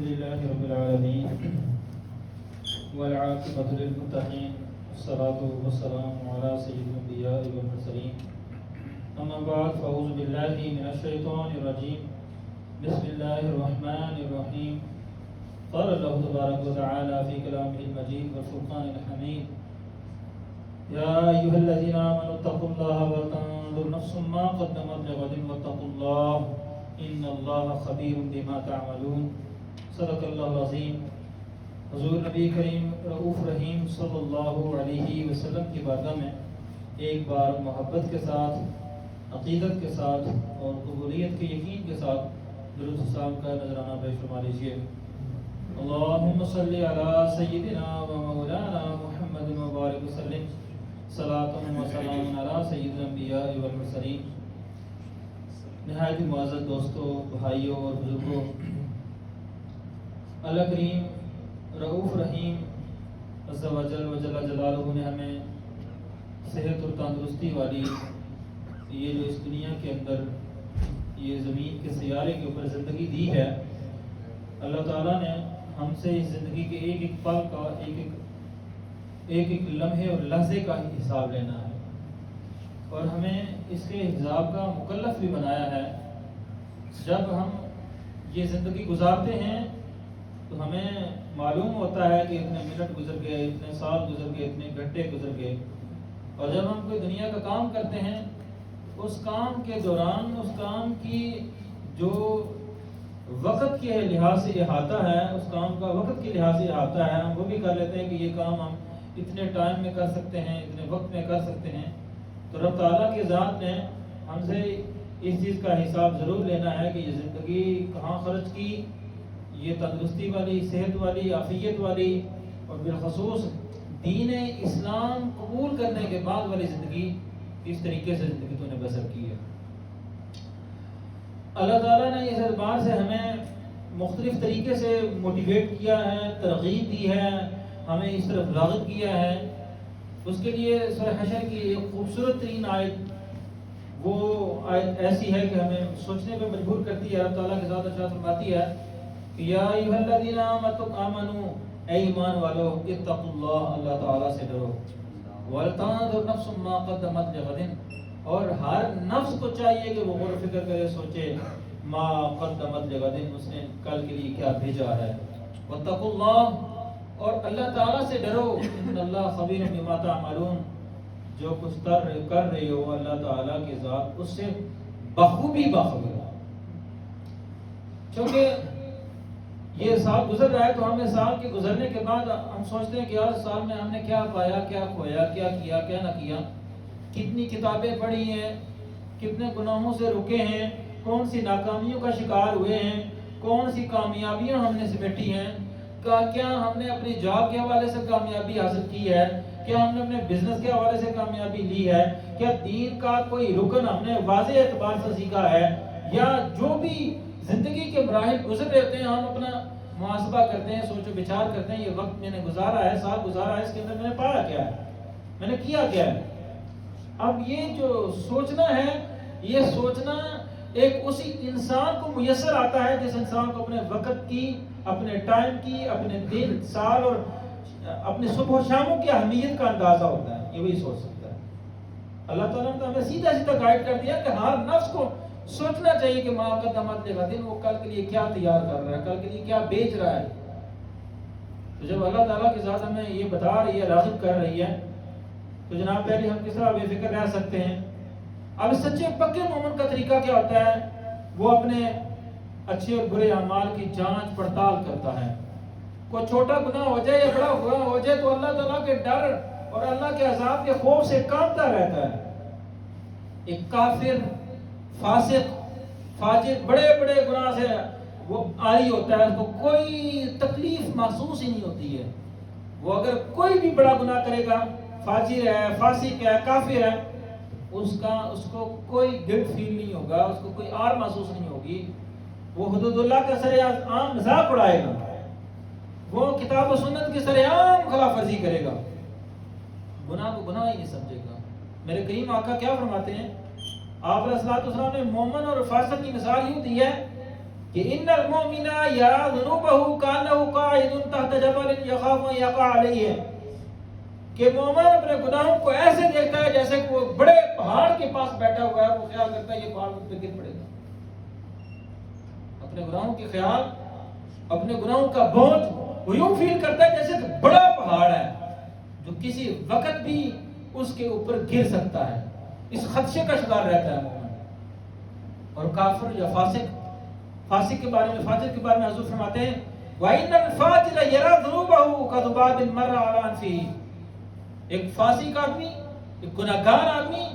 لله رب العالمين والعاقبة للمتقين والصلاة والسلام على سيد الأنبياء والمرسلين أما بعد فأعوذ بالله من الشيطان الرجيم بسم الله الرحمن الرحيم قال الله تبارك وتعالى في كلامه المجيد والفرقان الحميد يا أيها الذين آمنوا اتقوا الله ولتنظر نفس ما قدمت لغد واتقوا الله إن الله خبير بما تعملون صدق الله العظيم. حضور نبی کریم رؤوف رحیم صلی اللہ علیہ وسلم کی بارگاہ میں ایک بار محبت کے ساتھ، عقیدت کے ساتھ اور قبولیت کے یقین کے ساتھ درود السلام کا نذرانہ پیش فرما لیجیے. اللہم صلی علی سیدنا و مولانا محمد مبارک وسلم صلاۃ و سلام علی سید الانبیاء والمرسلین. نہایت معزز دوستوں، بھائیوں اور بزرگوں، اللہ کریم رؤوف رحیم عز و جل و جل جلالہ نے ہمیں صحت اور تندرستی والی یہ جو اس دنیا کے اندر یہ زمین کے سیارے کے اوپر زندگی دی ہے. اللہ تعالیٰ نے ہم سے اس زندگی کے ایک ایک پل کا، ایک ایک لمحے اور لحظے کا حساب لینا ہے اور ہمیں اس کے حساب کا مکلف بھی بنایا ہے. جب ہم یہ زندگی گزارتے ہیں تو ہمیں معلوم ہوتا ہے کہ اتنے منٹ گزر گئے، اتنے سال گزر گئے، اتنے گھنٹے گزر گئے. اور جب ہم کوئی دنیا کا کام کرتے ہیں اس کام کے دوران اس کام کی جو وقت کے لحاظ سے احاطہ ہے، اس کام کا وقت کے لحاظ سے احاطہ ہے، ہم وہ بھی کر لیتے ہیں کہ یہ کام ہم اتنے ٹائم میں کر سکتے ہیں، اتنے وقت میں کر سکتے ہیں. تو رب تعالیٰ کی ذات نے ہم سے اس چیز کا حساب ضرور لینا ہے کہ یہ زندگی کہاں خرچ کی، یہ تندرستی والی، صحت والی، عافیت والی اور بالخصوص دین اسلام قبول کرنے کے بعد والی زندگی کس طریقے سے زندگی تو نے بسر کی ہے. اللہ تعالیٰ نے اس اعتبار سے ہمیں مختلف طریقے سے موٹیویٹ کیا ہے، ترغیب دی ہے، ہمیں اس طرف راغب کیا ہے. اس کے لیے سورہ حشر کی ایک خوبصورت ترین آیت، وہ آیت ایسی ہے کہ ہمیں سوچنے پہ مجبور کرتی ہے. اللہ تعالیٰ کے ذات ارشاد فرماتی ہے کہ یا ایھا الذین آمنوا، اے ایمان والو، اتقوا اللہ، اللہ تعالیٰ سے ڈرو، وَلْتَنظُرْ نَفْسٌ مَا قَدَّمَتْ لِغَدٍ، اور ہر نفس کو چاہیے کہ وہ غور و فکر کرے، سوچے ما قدمت لغد، اس نے کل کے لیے کیا بھیجا ہے. وَاتَّقُوا اللَّهَ، اور اللہ تعالیٰ سے ڈرو، ان اللہ خبیر بما تعملون، جو کچھ کر رہے ہو اللہ تعالیٰ کی ذات اس سے بخوبی باخبر ہے. چونکہ یہ سال گزر رہا ہے تو ہمیں سال کے گزرنے کے بعد ہم سوچتے ہیں کہ یار سال میں ہم نے کیا پایا، کیا کھویا، کیا کیا، کیا نہ کیا، کتنی کتابیں پڑھی ہیں، کتنے گناہوں سے رکے ہیں، کون سی ناکامیوں کا شکار ہوئے ہیں، کون سی کامیابیاں ہم نے سمیٹی ہیں، کیا ہم نے اپنی جاب کے حوالے سے کامیابی حاصل کی ہے، کیا ہم نے اپنے بزنس کے حوالے سے کامیابی لی ہے، کیا دین کا کوئی رکن ہم نے واضح اعتبار سے سیکھا ہے، یا جو بھی زندگی کے مراحل گزر رہتے ہیں ہم اپنا محاسبہ کرتے ہیں، سوچ و بچار کرتے ہیں یہ وقت میں نے گزارا ہے، سال گزارا ہے، اس کے اندر میں نے پایا کیا ہے، میں نے کیا کیا ہے. اب یہ جو سوچنا ہے، یہ سوچنا ایک اسی انسان کو میسر آتا ہے جس انسان کو اپنے وقت کی، اپنے ٹائم کی، اپنے دن، سال اور اپنے صبح و شاموں کی اہمیت کا اندازہ ہوتا ہے. یہ وہی سوچ سکتا ہے. اللہ تعالیٰ نے ہمیں سیدھا سیدھا گائیڈ کر دیا کہ ہر نفس کو سوچنا چاہیے کہ ما قدمت لغد، وہ کل کے لیے کیا تیار کر رہا ہے، کل کے لیے کیا بیچ رہا ہے. تو جب اللہ تعالیٰ کی ذات ہمیں یہ بتا رہی ہے، راغب کر رہی ہے، تو جناب پہلے ہم کس طرح بے فکر رہ سکتے ہیں. اب سچے پکے مومن کا طریقہ کیا ہوتا ہے؟ وہ اپنے اچھے اور برے اعمال کی جانچ پڑتال کرتا ہے. کوئی چھوٹا گناہ ہو جائے یا بڑا گناہ ہو جائے تو اللہ تعالیٰ کے ڈر اور اللہ کے عذاب کے خوف سے کانپتا رہتا ہے. ایک کافر، فاسق، فاجر بڑے بڑے گناہ سے وہ عاری ہوتا ہے، اس کو کوئی تکلیف محسوس ہی نہیں ہوتی ہے. وہ اگر کوئی بھی بڑا گناہ کرے گا، فاجر ہے، فاسق ہے، کافر ہے، اس کو کوئی گلٹ فیل نہیں ہوگا، اس کو کوئی آر محسوس نہیں ہوگی. وہ حدود اللہ کا سر عام مذاق اڑائے گا، وہ کتاب و سنت کی سر عام خلاف ورزی کرے گا، گناہ کو گناہ ہی نہیں سمجھے گا. میرے کریم آقا کیا فرماتے ہیں؟ آپ علیہ الصلوۃ والسلام نے مومن اور فاسق کی مثال یوں دی ہے کہ ان المؤمن یرا ذنوبہ کانہ قاعد تحت جبل یخاف ان یقع علیہ، کہ مومن اپنے گناہوں کو ایسے دیکھتا ہے جیسے کہ وہ بڑے پہاڑ کے پاس بیٹھا ہوا ہے، وہ خیال کرتا ہے یہ پہاڑ مجھ پہ گر پڑے گا. اپنے گناہوں کے خیال، اپنے گناہوں کا بوجھ وہ یوں فیل کرتا ہے جیسے کہ بڑا پہاڑ ہے جو کسی وقت بھی اس کے اوپر گر سکتا ہے. اس خدشے کا شکار رہتا ہے مومن. اور کافر یا فاسق کے بارے میں، فاجر کے بارے میں حضور فرماتے ہیں وَإِنَّ الْفَاجِرَ يَرَى ذُنُوبَهُ كَذُبَابٍ مَرَّ عَلَى أَنْفِهِ. ایک فاسق آدمی، ایک گناہگار آدمی،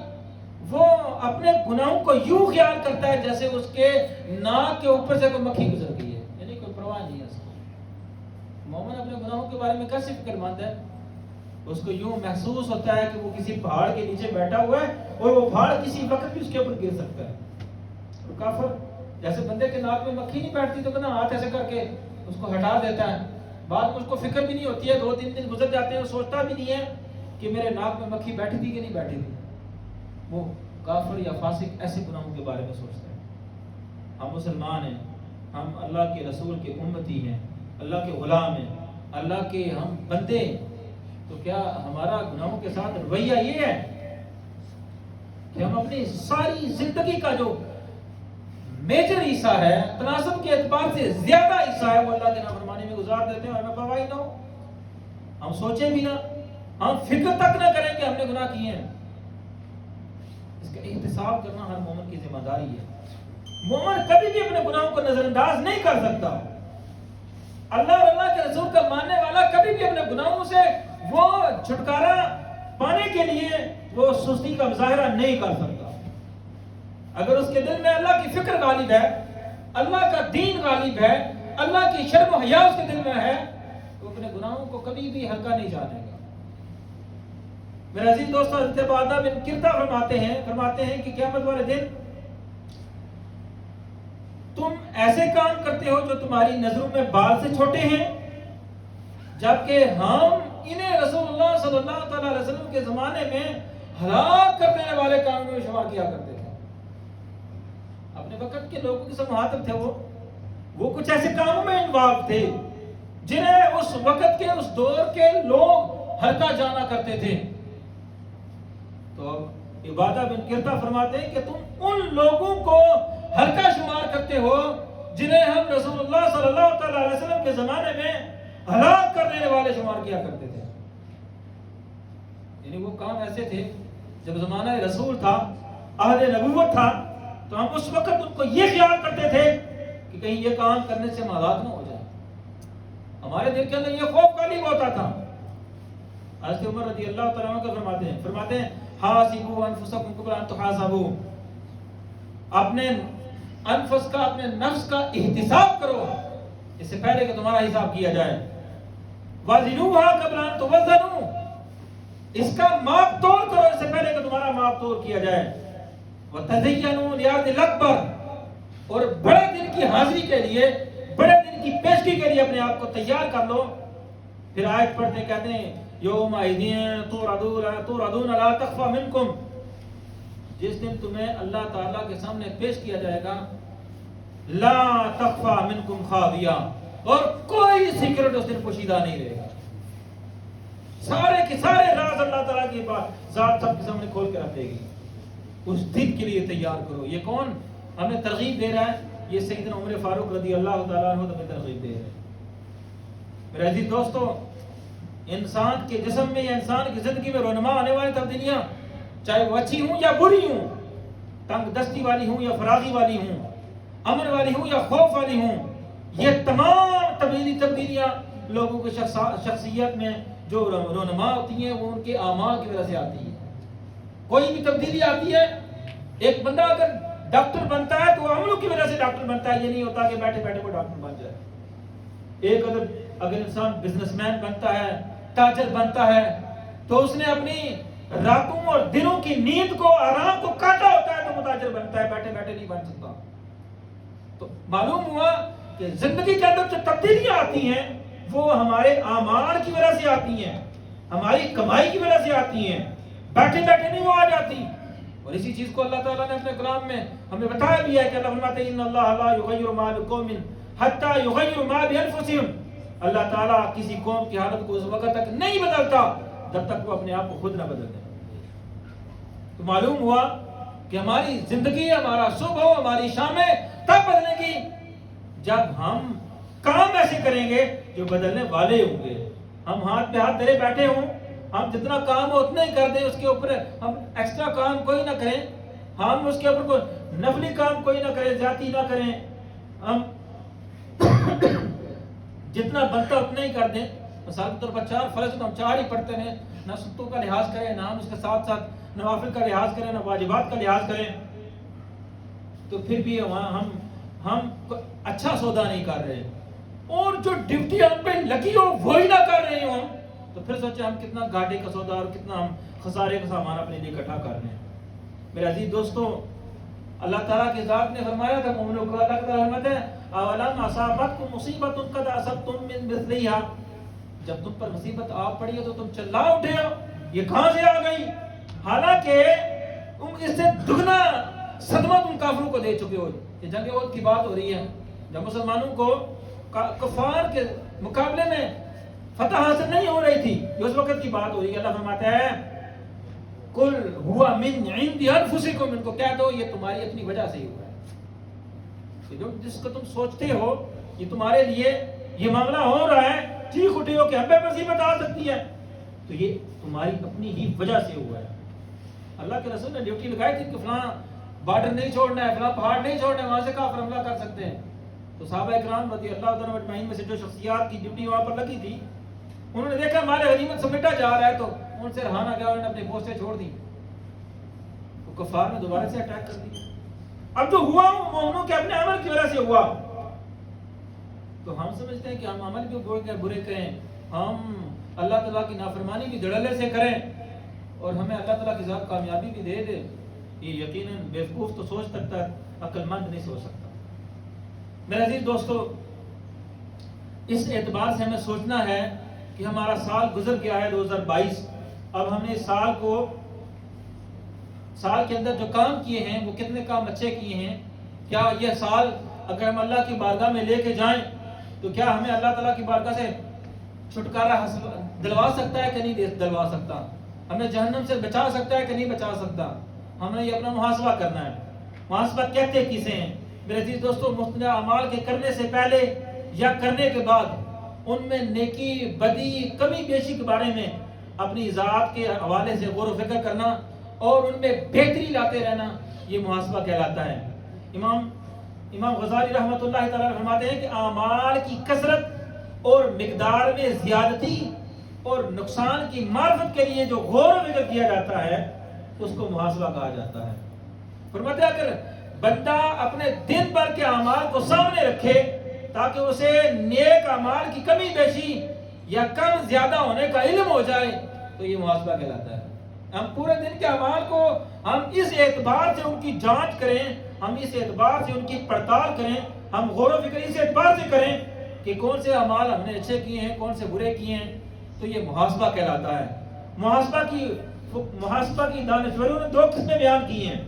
وہ اپنے گناہوں کو یوں خیال کرتا ہے جیسے اس کے ناک کے اوپر سے کوئی مکھی گزر گئی ہے، یعنی کوئی پرواہ نہیں ہے اس کو. مومن اپنے گناہوں کے بارے میں کیسے فکر مند ہے؟ اس کو یوں محسوس ہوتا ہے کہ وہ کسی پہاڑ کے نیچے بیٹھا ہوا ہے اور وہ پہاڑ کسی وقت بھی اس کے اوپر گر سکتا ہے. اور کافر جیسے بندے کے ناک میں مکھی نہیں بیٹھتی تو کہنا ہاتھ ایسے کر کے اس کو ہٹا دیتا ہے. بعد میں اس کو فکر بھی نہیں ہوتی ہے، 2-3 دن گزر جاتے ہیں، وہ سوچتا بھی نہیں ہے کہ میرے ناک میں مکھی بیٹھی تھی کہ نہیں بیٹھی تھی. وہ کافر یا فاسق ایسے گناہوں کے بارے میں سوچتا ہے. ہم مسلمان ہیں، ہم اللہ کے رسول کے امتی ہیں، اللہ کے غلام ہیں، اللہ کے ہم بندے ہیں. تو کیا ہمارا گناہوں کے ساتھ رویہ یہ ہے کہ ہم اپنی ساری زندگی کا جو میجر حصہ ہے، تناسب کے اعتبار سے زیادہ حصہ ہے، وہ اللہ کے نافرمانی میں گزار دیتے ہیں اور ہمیں پرواہ نہ ہو، ہم سوچیں بھی نہ، ہم فکر تک نہ کریں کہ ہم نے گناہ کیے ہیں. اس کا احتساب کرنا ہر مومن کی ذمہ داری ہے. مومن کبھی بھی اپنے گناہوں کو نظر انداز نہیں کر سکتا. اللہ اور اللہ کے رسول کا ماننے والا کبھی بھی اپنے گناہوں سے وہ چھٹکارا پانے کے لیے وہ سستی کا مظاہرہ نہیں کر سکتا. اگر اس کے دل میں اللہ کی فکر غالب ہے، اللہ کا دین غالب ہے، اللہ کی شرم و حیا اس کے دل میں ہے، تو اپنے گناہوں کو کبھی بھی ہلکا نہیں جانے گا. میرے عزیز دوستو، حضرت عبادہ بن کرتا فرماتے ہیں کہ قیامت والے دن تم ایسے کام کرتے ہو جو تمہاری نظروں میں بال سے چھوٹے ہیں، جبکہ ہم انہیں رسول اللہ صلی اللہ علیہ وسلم کے زمانے میں ہلاک کر دینے والے کاموں میں شمار کیا کرتے تھے. اپنے وقت کے لوگوں کے سماعت تھے، وہ کچھ ایسے کاموں میں انوالو تھے جنہیں اس وقت کے، اس دور کے لوگ ہلکا جانا کرتے تھے. تو عبادہ بن کرتا فرماتے ہیں کہ تم ان لوگوں کو ہلکا شمار کرتے ہو جنہیں ہم رسول اللہ صلی اللہ علیہ وسلم کے زمانے میں ہلاک کر دینے والے شمار کیا کرتے تھے. یعنی وہ کام ایسے تھے جب زمانہ رسول تھا، عہد نبوت تھا، تو ہم اس وقت ان کو یہ خیال کرتے تھے کہ کہیں یہ کام کرنے سے ہم ہلاک نہ ہو جائیں. ہمارے دل کے اندر یہ خوف غالب ہوتا تھا. حضرت عمر رضی اللہ تعالیٰ عنہ فرماتے ہیں حاسبوا انفسکم قبل ان تحاسبوا. اپنے انفس کا، اپنے نفس کا احتساب کرو اس سے پہلے کہ تمہارا حساب کیا جائے. وزنوها قبل ان توزنوا. اس کا ماپ تول کرو اس سے پہلے کہ تمہارا ماپ تول کیا جائے. وَتَزَيَّنُوا لِيَوْمِ الْأَكْبَرِ. اور بڑے دن کی حاضری کے لیے، بڑے دن کی پیشگی کے لیے اپنے آپ کو تیار کر لو. پھر آیت پڑھتے کہتے ہیں یومئذ تُعْرَضُونَ لَا تَخْفَىٰ مِنکُمْ. جس دن تمہیں اللہ تعالیٰ کے سامنے پیش کیا جائے گا، لا تخفى منکم خافیہ، اور کوئی سیکرٹ اس دن پوشیدہ نہیں رہے گا. سارے کے سارے راز اللہ تعالیٰ کی ذات سب کے سامنے کھول کے رکھ دے گی. اس دن کے لیے تیار کرو. یہ کون ہمیں ترغیب دے رہا ہے؟ یہ سیدنا عمر فاروق رضی اللہ تعالیٰ عنہ ہمیں ترغیب دے رہے ہیں. میرے عزیز دوستو، انسان کے جسم میں یا انسان کی زندگی میں رونما آنے والی تبدیلیاں، چاہے وہ اچھی ہوں یا بری ہوں، تنگ دستی والی ہوں یا فراغی والی ہوں، امن والی ہوں یا خوف والی ہوں، یہ تمام تبدیلیاں لوگوں کی شخصیت میں جو رونما ہوتی ہیں وہ ان کے اعمال کی وجہ سے آتی ہے. کوئی بھی تبدیلی آتی ہے، ایک بندہ اگر ڈاکٹر بنتا ہے تو وہ عملوں کی وجہ سے ڈاکٹر بنتا ہے. یہ نہیں ہوتا کہ بیٹھے بیٹھے وہ ڈاکٹر بن جائے. ایک اگر انسان بزنس مین بنتا ہے، تاجر بنتا ہے، تو اس نے اپنی راتوں اور دنوں کی نیند کو، آرام کو کاٹا ہوتا ہے تو وہ تاجر بنتا ہے. بیٹھے بیٹھے نہیں بن سکتا. تو معلوم ہوا کہ زندگی کے اندر جو تبدیلیاں آتی ہیں وہ ہمارے اعمال کی وجہ سے آتی ہیں، ہماری کمائی کی وجہ سے آتی ہیں. بیٹھے بیٹھے نہیں وہ آ جاتی. اور اسی چیز کو اللہ تعالیٰ نے اپنے کلام میں ہمیں بتایا بھی ہے کہ اللہ فرماتے ہیں ان اللہ لا یغیر ما بقوم حتی یغیر ما بانفسہم. اللہ تعالیٰ کسی قوم کی حالت کو اس وقت تک نہیں بدلتا جب تک وہ اپنے آپ کو خود نہ بدل دے. تو معلوم ہوا کہ ہماری زندگی، ہمارا صبح، ہماری شامیں تب بدلے گی جب ہم کام ایسے کریں گے جو بدلنے والے ہوں گے. ہم ہاتھ پہ ہاتھ دھرے بیٹھے ہوں، ہم جتنا کام ہو اتنا ہی کر دیں، اس کے اوپر ہم ایکسٹرا کام کوئی نہ کریں، ہم اس کے اوپر کوئی نفلی کام کوئی نہ کریں، زیادتی نہ کریں، ہم جتنا بنتا اتنا ہی کر دیں. مثال کے طور پر 4 فرض تو ہم 4 ہی پڑھتے ہیں، نہ سنتوں کا لحاظ کریں، نہ ہم اس کے ساتھ ساتھ نوافل کا لحاظ کریں، نہ واجبات کا لحاظ کریں، تو پھر بھی ہم اچھا سودا نہیں کر رہے. اور جو ڈیوٹی ہم پہ لگی ہو وہی نہ کر رہے ہوں تو پھر سوچیں ہم کتنا گھاٹے کا سودا اور کتنا ہم خسارے کا سامان اپنے لیے اکٹھا کر رہے ہیں. میرے عزیز دوستو، اللہ تعالیٰ کی ذات نے فرمایا تھا مومنوں کو، اللہ تعالیٰ فرماتے ہیں اولم اصابتکم مصیبت قد اصبتم من مثلیھا، جب تم پر مصیبت آ پڑی ہے تو تم چلا اٹھے ہو، یہ کہاں سے آ گئی؟ حالانکہ اس سے دگنا صدمہ تم کافروں کو دے چکے ہو. یہ جنگ احد کی بات ہو رہی ہے جب مسلمانوں کو کفار کے مقابلے میں فتح حاصل نہیں ہو رہی تھی، یہ اس وقت کی بات ہو رہی ہے. اللہ فرماتا ہے قل هو من عند انفسکم، ان کو کہہ دو یہ تمہاری اپنی وجہ سے ہی ہوا ہے. جو جس کو تم سوچتے ہو یہ تمہارے لیے یہ معاملہ ہو رہا ہے، ٹھیک اٹھے ہو کہ ہم پہ مصیبت آ سکتی ہے، تو یہ تمہاری اپنی ہی وجہ سے ہوا ہے. اللہ کے رسول نے ڈیوٹی لگائی تھی کہ فلاں بارڈر نہیں چھوڑنا ہے، فلاں پہاڑ نہیں چھوڑنا ہے، وہاں سے کافر حملہ کر سکتے ہیں. تو صحابہ اکرام رضی اللہ عنہم اجمعین میں سے جو شخصیات کی ڈیوٹی وہاں پر لگی تھی، انہوں نے دیکھا مال غنیمت سمیٹا جا رہا ہے تو ان سے رہا نہ گیا، انہوں نے اپنی پوسٹیں چھوڑ دی. تو کفار نے دوبارہ سے اٹیک کر دیا. اب جو ہوا مومنوں کے اپنے عمل کی وجہ سے ہوا، تو ہم سمجھتے ہیں کہ ہم عمل بھی برے کریں، ہم اللہ تعالیٰ کی نافرمانی بھی دھڑلے سے کریں اور ہمیں اللہ تعالیٰ کی ذات کامیابی بھی دے دے. یہ یقیناً بیوقوف تو سوچ سکتا ہے، عقل مند نہیں سوچ سکتا. میرے عزیز دوستو، اس اعتبار سے ہمیں سوچنا ہے کہ ہمارا سال گزر گیا ہے 2022. اب ہم نے سال کے اندر جو کام کیے ہیں وہ کتنے کام اچھے کیے ہیں؟ کیا یہ سال اگر ہم اللہ کی بارگاہ میں لے کے جائیں تو کیا ہمیں اللہ تعالیٰ کی بارگاہ سے چھٹکارا دلوا سکتا ہے کہ نہیں دلوا سکتا؟ ہمیں جہنم سے بچا سکتا ہے کہ نہیں بچا سکتا؟ ہمیں یہ اپنا محاسبہ کرنا ہے. محاسبہ کہتے کسے ہیں؟ میرے عزیز دوستو، مختلف اعمال کے کرنے سے پہلے یا کرنے کے بعد ان میں نیکی، بدی، کمی بیشی کے بارے میں اپنی ذات کے حوالے سے غور و فکر کرنا اور ان میں بہتری لاتے رہنا، یہ محاسبہ کہلاتا ہے. امام غزالی رحمۃ اللہ تعالیٰ فرماتے ہیں کہ اعمال کی کثرت اور مقدار میں زیادتی اور نقصان کی معرفت کے لیے جو غور و فکر کیا جاتا ہے اس کو محاسبہ کہا جاتا ہے. فرماتے ہیں اگر بندہ اپنے دن بھر کے اعمال کو سامنے رکھے تاکہ اسے نیک اعمال کی کمی بیشی یا کم زیادہ ہونے کا علم ہو جائے تو یہ محاسبہ کہلاتا ہے. ہم پورے دن کے اعمال کو ہم اس اعتبار سے ان کی جانچ کریں، ہم اس اعتبار سے ان کی پڑتال کریں، ہم غور و فکر اس اعتبار سے کریں کہ کون سے اعمال ہم نے اچھے کیے ہیں، کون سے برے کیے ہیں، تو یہ محاسبہ کہلاتا ہے. محاسبہ کی دانشوریوں نے 2 قسمیں بیان کی ہیں.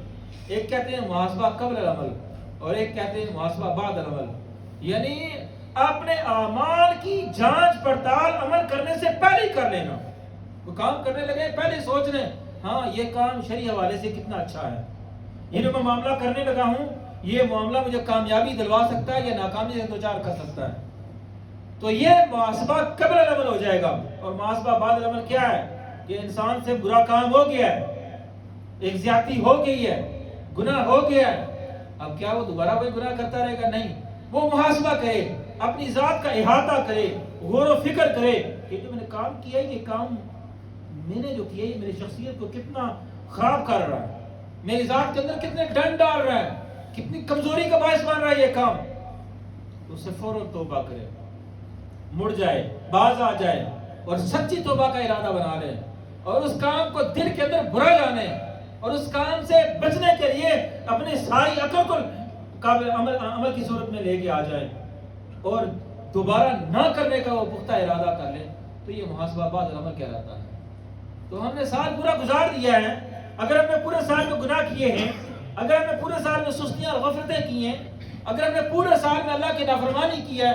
ایک کہتے ہیں محاسبہ قبل العمل اور ایک کہتے ہیں محاسبہ بعد العمل، یعنی اپنے اعمال کی جانچ پڑتال عمل کرنے سے پہلے کر لینا. وہ کام کرنے لگے پہلے سوچ لیں ہاں یہ کام شرعی حوالے سے کتنا اچھا ہے، یہ جو میں معاملہ کرنے لگا ہوں یہ معاملہ مجھے کامیابی دلوا سکتا ہے یا ناکامی سے دوچار کر سکتا ہے. تو یہ محاسبہ قبل العمل ہو جائے گا. اور محاسبہ بعد العمل کیا ہے؟ کہ انسان سے برا کام ہو گیا ہے، ایک زیادتی ہو گئی ہے، گناہ ہو گیا ہے، اب کیا وہ دوبارہ وہی گناہ کرتا رہے گا؟ نہیں، وہ محاسبہ کرے، اپنی ذات کا احاطہ کرے، غور و فکر کرے کہ جو میں نے کام کیا ہے یہ کام میں نے جو کیا ہے میری شخصیت کو کتنا خراب کر رہا ہے، میری ذات کے اندر کتنے ڈنڈ ڈال رہا ہے، کتنی کمزوری کا باعث بن رہا ہے یہ کام. تو اسے فوراً توبہ کرے، مڑ جائے، باز آ جائے اور سچی توبہ کا ارادہ بنا لے اور اس کام کو دل کے اندر برا جانے اور اس کام سے بچنے کے لیے اپنی ساری عقل کو قابل عمل کی صورت میں لے کے آ جائے اور دوبارہ نہ کرنے کا وہ پختہ ارادہ کر لے. تو یہ محاسبہ بعد العمل کہلاتا ہے. تو ہم نے سال پورا گزار دیا ہے اگر ہم نے پورے سال میں گناہ کیے ہیں، اگر ہم نے پورے سال میں سستیاں اور غفلتیں کی ہیں، اگر ہم نے پورے سال میں اللہ کی نافرمانی کی ہے،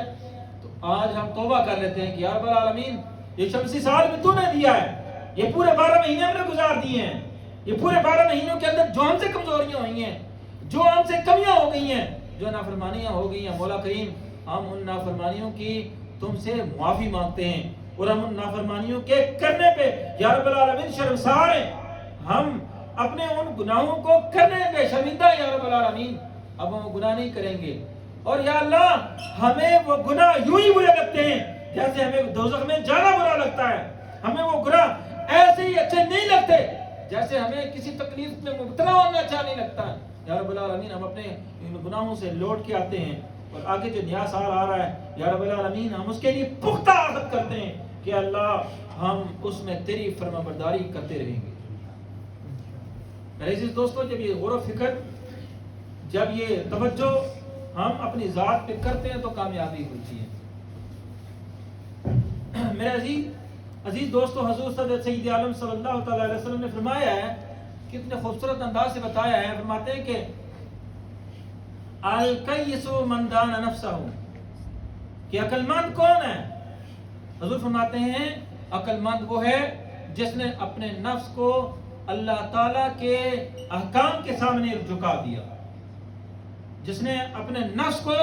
تو آج ہم توبہ کر لیتے ہیں کہ یا رب العالمین یہ شمسی سال میں تو نے دیا ہے، یہ پورے 12 مہینے ہم نے گزار دیے ہیں، یہ پورے 12 مہینوں کے اندر جو ہم سے کمزوریاں ہوئی ہیں، جو ہم سے کمیاں ہو گئی ہیں، جو نافرمانیاں ہو گئی ہیں، مولا کریم ہم ان نافرمانیوں کی تم سے معافی مانگتے ہیں، اور ہم ان نافرمانیوں کے کرنے پہ یا رب العالمین شرمسار ہیں، ہم اپنے ان گناہوں کو کرنے پہ شرمندہ ہیں یا رب العالمین، اب ہم گناہ نہیں کریں گے۔ اور یا اللہ ہمیں وہ گناہ یوں ہی برے لگتے ہیں جیسے ہمیں دوزخ میں جانا برا لگتا ہے، ہمیں وہ گناہ ایسے ہی اچھے نہیں لگتے جیسے ہمیں کسی تکلیف میں مبتلا ہونا اچھا نہیں لگتا ہے۔ یا رب العالمین ہم اپنے ان گناہوں سے لوٹ کے آتے ہیں، اور آگے جو نیا سال آ رہا ہے یا رب العالمین ہم اس کے لیے پختہ عہد کرتے ہیں کہ اللہ ہم اس میں تیری فرما برداری کرتے رہیں گے۔ میرے عزیز دوستو، جب یہ غور و فکر، جب یہ توجہ ہم اپنی ذات پہ کرتے ہیں تو کامیابی ہوتی ہے۔ میرے عزیز دوستو، حضور صدر سید عالم صلی اللہ تعالی علیہ وسلم نے فرمایا ہے، کتنے خوبصورت انداز سے بتایا ہے، فرماتے ہیں کہ الکیس من دان نفسہ، کہ عقل مند کون ہے؟ حضور فرماتے ہیں عقل مند وہ ہے جس نے اپنے نفس کو اللہ تعالیٰ کے احکام کے سامنے جھکا دیا، جس نے اپنے نفس کو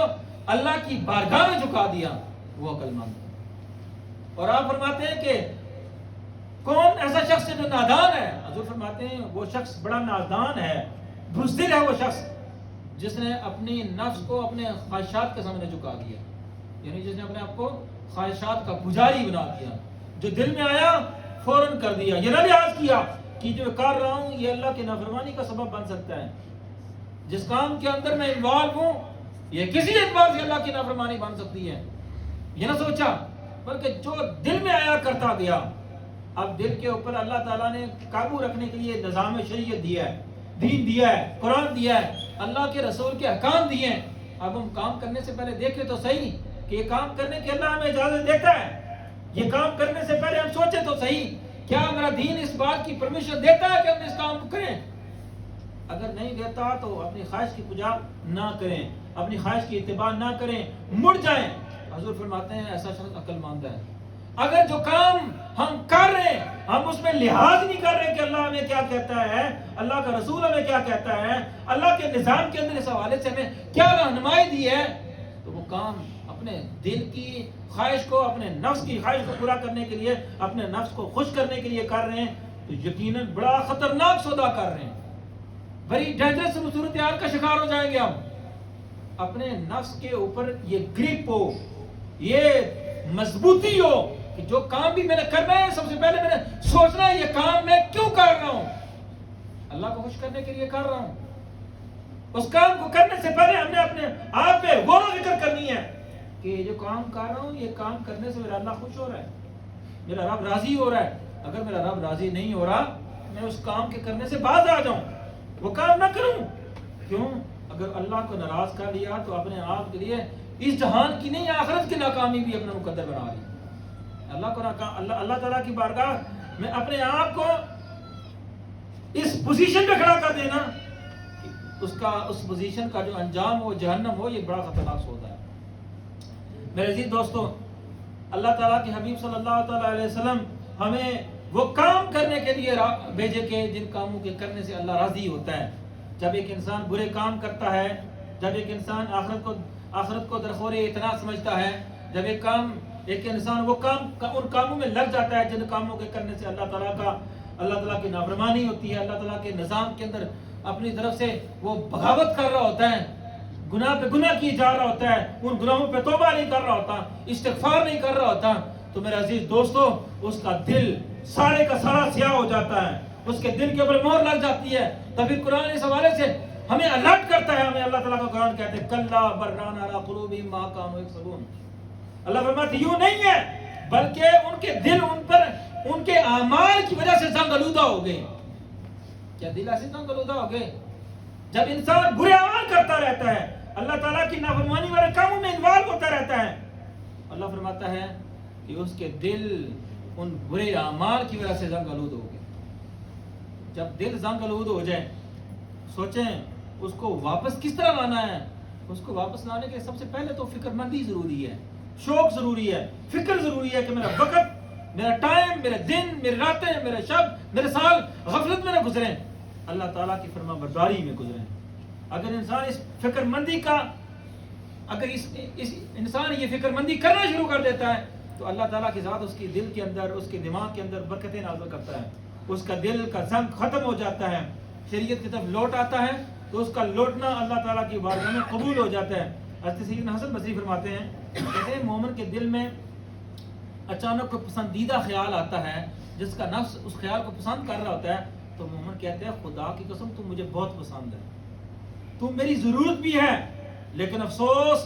اللہ کی بارگاہ میں جھکا دیا، وہ عقل مند ہے۔ اور آپ فرماتے ہیں کہ کون ایسا شخص ہے جو نادان ہے؟ حضور فرماتے ہیں وہ شخص بڑا نادان ہے، بزدل ہے وہ شخص جس نے اپنی نفس کو اپنے خواہشات کے سامنے جھکا دیا، یعنی جس نے اپنے آپ کو خواہشات کا پجاری بنا دیا، جو دل میں آیا فوراً کر دیا، یہ نہ لحاظ کیا کہ جو کر رہا ہوں یہ اللہ کی نافرمانی کا سبب بن سکتا ہے، جس کام کے اندر میں انوالو ہوں یہ کسی اعتبار سے اللہ کی نافرمانی بن سکتی ہے، یہ نہ سوچا، بلکہ جو دل میں آیا کرتا گیا۔ اب دل کے اوپر اللہ تعالیٰ نے قابو رکھنے کے لیے نظام شریعت دیا ہے، دین دیا ہے، قرآن دیا ہے، اللہ کے رسول کے احکام دیے ہیں۔ اب ہم کام کرنے سے پہلے دیکھیں تو صحیح کہ یہ کام کرنے کی اللہ ہمیں اجازت دیتا ہے، یہ کام کرنے سے پہلے ہم سوچیں تو صحیح کیا میرا دین اس بات کی پرمیشن دیتا ہے کہ ہم اس کام کو کریں؟ اگر نہیں دیتا تو اپنی خواہش کی پجا نہ کریں، اپنی خواہش کی اتباع نہ کریں، مڑ جائیں۔ حضور فرماتے ہیں ایسا شخص عقل مند ہے۔ اگر جو کام ہم کر رہے ہیں ہم اس میں لحاظ نہیں کر رہے کہ اللہ ہمیں کیا کہتا ہے، اللہ کا رسول ہمیں کیا کہتا ہے، اللہ کے نظام کے اندر اس حوالے سے ہمیں کیا رہنمائی دی ہے، تو وہ کام اپنے دل کی خواہش کو، اپنے نفس کی خواہش کو پورا کرنے کے لیے، اپنے نفس کو خوش کرنے کے لیے کر رہے ہیں، تو یقیناً بڑا خطرناک سودا کر رہے ہیں، بڑی ڈینجرس صورتحال کا شکار ہو جائیں گے ہم۔ اپنے نفس کے اوپر یہ گرپ ہو، یہ مضبوطی ہو کہ جو کام بھی میں نے کرنا ہے سب سے پہلے میں نے سوچنا ہے یہ کام میں کیوں کر رہا ہوں، اللہ کو خوش کرنے کے لیے کر رہا ہوں۔ اس کام کو کرنے سے پہلے ہم نے اپنے آپ پہ غور و فکر کرنی ہے کہ یہ جو کام کر رہا ہوں یہ کام کرنے سے میرا اللہ خوش ہو رہا ہے، میرا رب راضی ہو رہا ہے۔ اگر میرا رب راضی نہیں ہو رہا میں اس کام کے کرنے سے باز آ جاؤں، وہ کام نہ کروں۔ کیوں؟ اگر اللہ کو ناراض کر لیا تو اپنے آپ کے لیے اس جہان کی نہیں آخرت کی ناکامی بھی اپنا مقدر بنا لی۔ اللہ تعالیٰ کی بارگاہ میں اپنے آپ کو اس پوزیشن پہ کھڑا کر دینا کہ اس پوزیشن کا جو انجام ہو جہنم ہو، یہ بڑا خطرناک سودا ہے۔ میرے عزیز دوستو، اللہ تعالیٰ کے حبیب صلی اللہ تعالیٰ علیہ وسلم ہمیں وہ کام کرنے کے لیے بھیجے کہ جن کاموں کے کرنے سے اللہ راضی ہوتا ہے۔ جب ایک انسان برے کام کرتا ہے، جب ایک انسان آخرت کو درخور اعتنا سمجھتا ہے، جب ایک انسان ان کاموں میں لگ جاتا ہے جن کاموں کے کرنے سے اللہ تعالیٰ کی نافرمانی ہوتی ہے، اللہ تعالیٰ کے نظام کے اندر اپنی طرف سے وہ بغاوت کر رہا ہوتا ہے، گناہ پہ گناہ کیے جا رہا ہوتا ہے، ان گناہوں پہ توبہ نہیں کر رہا ہوتا، استغفار نہیں کر رہا ہوتا، تو میرے عزیز دوستو اس کا دل سارے کا سارا سیاہ ہو جاتا ہے، اس کے دل کے اوپر مہر لگ جاتی ہے۔ تبھی قرآن اس حوالے سے ہمیں الرٹ کرتا ہے، ہمیں اللہ تعالیٰ کا قرآن کہتے ہیں کلا بران علی قلوبہم ما کانوا یکسبون۔ اللہ فرماتے یوں نہیں ہے بلکہ ان کے دل ان کے اعمال کی وجہ سے زنگ آلودہ ہو گئے۔ کیا دل ایسے زنگ آلودہ ہو گئے؟ جب انسان برے اعمال کرتا رہتا ہے، اللہ تعالیٰ کی نافرمانی والے کاموں میں انوالو ہوتا رہتا ہے، اللہ فرماتا ہے کہ اس کے دل ان برے اعمال کی وجہ سے زنگ آلود ہو گئے۔ جب دل زنگ آلود ہو جائے سوچیں اس کو واپس کس طرح لانا ہے. اس کو واپس لانے کے سب سے پہلے تو فکر مندی ضروری ہے, شوق ضروری ہے, فکر ضروری ہے کہ میرا وقت, میرا ٹائم, میرے دن, میرے راتیں, میرے شب, میرے سال غفلت میں نہ گزریں, اللہ تعالیٰ کی فرما برداری میں گزریں. اگر انسان اس فکر مندی کا اگر اس انسان یہ فکر مندی کرنا شروع کر دیتا ہے تو اللہ تعالیٰ کی ذات اس کی دل کے اندر, اس کے دماغ کے اندر برکتیں نازل کرتا ہے. اس کا دل کا زنگ ختم ہو جاتا ہے, شریعت کی طرف لوٹ آتا ہے تو اس کا لوٹنا اللہ تعالیٰ کی بارگاہ میں قبول ہو جاتا ہے. حضرت سیدنا حسن بصری فرماتے ہیں, کہتے ہیں مومن کے دل میں اچانک کوئی پسندیدہ خیال آتا ہے جس کا نفس اس خیال کو پسند کر رہا ہوتا ہے تو مومن کہتے ہیں خدا کی قسم تو مجھے بہت پسند ہے, تو میری ضرورت بھی ہے, لیکن افسوس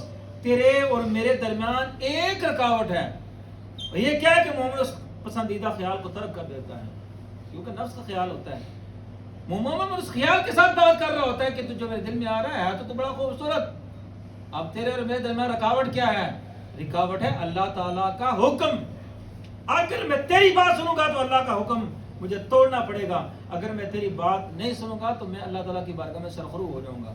تیرے اور میرے درمیان ایک رکاوٹ ہے. یہ کیا ہے کہ مومن اس پسندیدہ خیال کو ترک کر دیتا ہے کیونکہ نفس کا خیال ہوتا ہے. مومن اس خیال کے ساتھ بات کر رہا ہوتا ہے کہ تو جو میرے دل میں آ رہا ہے تو بڑا خوبصورت. اب تیرے اور میرے درمیان رکاوٹ کیا ہے؟ رکاوٹ ہے اللہ تعالیٰ کا حکم. اگر میں تیری بات سنوں گا تو اللہ کا حکم مجھے توڑنا پڑے گا, اگر میں تیری بات نہیں سنوں گا تو میں اللہ تعالیٰ کی بارگاہ میں سرخرو ہو جاؤں گا.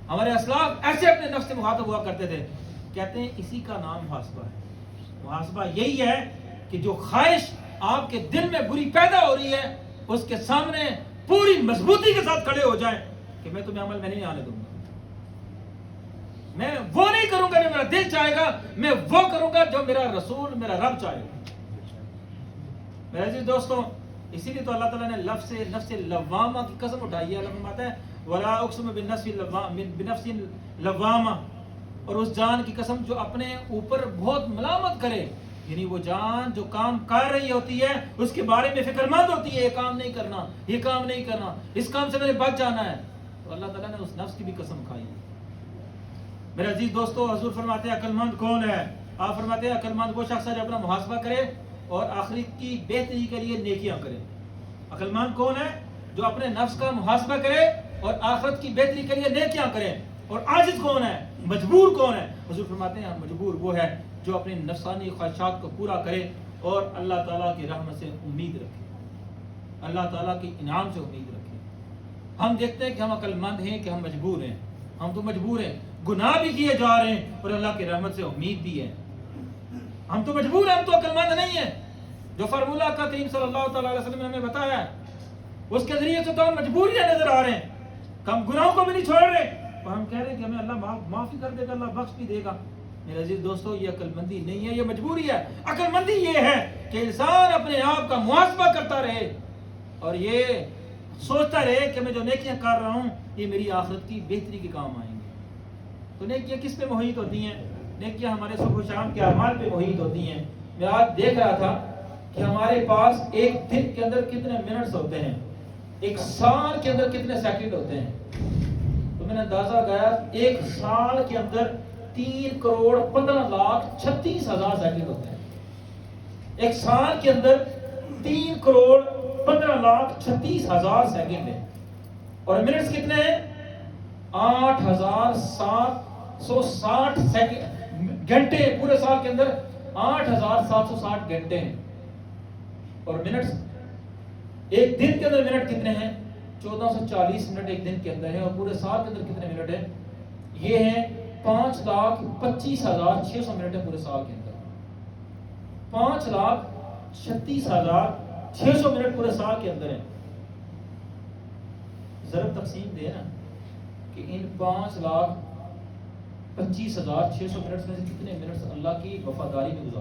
ہمارے اسلاف ایسے اپنے نفس سے مخاطب ہوا کرتے تھے. کہتے ہیں اسی کا نام محاسبہ ہے. محاسبہ یہی ہے کہ جو خواہش آپ کے دل میں بری پیدا ہو رہی ہے اس کے سامنے پوری مضبوطی کے ساتھ کھڑے ہو جائیں کہ میں تمہیں عمل میں نہیں آنے دوں گا, میں وہ نہیں کروں گا جو میرا دل چاہے گا, میں وہ کروں گا جو میرا رسول میرا رب چاہے گا. میرے عزیز دوستوں, اسی لیے تو اللہ تعالیٰ نے لفظ نفس لوامہ کی قسم اٹھائی ہے. اللہ فرماتا ہے وَلَا أُقْسِمُ بِالنَّفْسِ اللَّوَّامَةِ, اور اس جان کی قسم جو اپنے اوپر بہت ملامت کرے, یعنی وہ جان جو کام کر رہی ہوتی ہے اس کے بارے میں فکر مند ہوتی ہے, یہ کام نہیں کرنا, یہ کام نہیں کرنا, اس کام سے میں نے بچ جانا ہے, تو اللہ تعالیٰ نے اس نفس کی بھی قسم کھائی ہے. میرے عزیز دوستو, حضور فرماتے ہیں عقل مند کون ہے؟ آپ فرماتے ہیں عقل مند وہ شخص ہے جو اپنا محاسبہ کرے اور آخرت کی بہتری کے لیے نیکیاں کرے. عقل مند کون ہے؟ جو اپنے نفس کا محاسبہ کرے اور آخرت کی بہتری کے لیے نیکیاں کرے. اور عاجز کون ہے؟ مجبور کون ہے؟ حضور فرماتے ہیں مجبور وہ ہے جو اپنی نفسانی خواہشات کو پورا کرے اور اللہ تعالیٰ کی رحمت سے امید رکھے, اللہ تعالیٰ کے انعام سے امید رکھے. ہم دیکھتے ہیں کہ ہم عقل مند ہیں کہ ہم مجبور ہیں, ہم تو مجبور ہیں, گناہ بھی کیے جا رہے ہیں اور اللہ کی رحمت سے امید بھی ہے. ہم تو مجبور ہیں, ہم تو عقل مند نہیں ہیں. جو فارمولہ کا کریم صلی اللہ تعالیٰ علیہ وسلم نے ہمیں بتایا ہے اس کے ذریعے سے تو ہم مجبوریاں نظر آ رہے ہیں, ہم گناہوں کو بھی نہیں چھوڑ رہے اور ہم کہہ رہے ہیں کہ ہمیں اللہ معافی کر دے گا, اللہ بخش بھی دے گا. میرے عزیز دوستو, یہ عقل مندی نہیں ہے, یہ مجبوری ہے. عقل مندی یہ ہے کہ انسان اپنے آپ کا محاسبہ کرتا رہے اور یہ سوچتا رہے کہ میں جو نیکیاں کر رہا ہوں یہ میری آخرت کی بہتری کے کام آئیں گے. تو نیکیاں کس پہ محیط ہوتی ہیں؟ نیکیاں ہمارے صبح و شام کے اعمال پہ محیط ہوتی ہیں. میں آج دیکھ رہا تھا کہ ہمارے پاس ایک دن کے اندر کتنے منٹس ہوتے ہیں, ایک سال کے اندر کتنے سیکنڈ ہوتے ہیں. تو میں نے اندازہ لگایا ایک سال کے اندر 3,15,36,000 سیکنڈ ہوتے ہیں. ایک سال کے اندر 3,15,36,000 سیکنڈ ہے. اور منٹس کتنے ہیں؟ 8,760 سیکنڈ گھنٹے. پورے سال کے اندر 8,760 گھنٹے ہیں. اور منٹس ایک دن کے اندر منٹ کتنے ہیں؟ 1440 منٹ ایک دن کے اندر ہے. اور پورے سال کے اندر کتنے منٹ ہیں؟ یہ ہیں 5,25,600 منٹ ہے پورے سال کے اندر. 5,36,600 منٹ پورے سال کے اندر ہے. ضرب تقسیم دے نا کہ ان 5,25,600 منٹ میں سے کتنے منٹ اللہ کی وفاداری میں گزار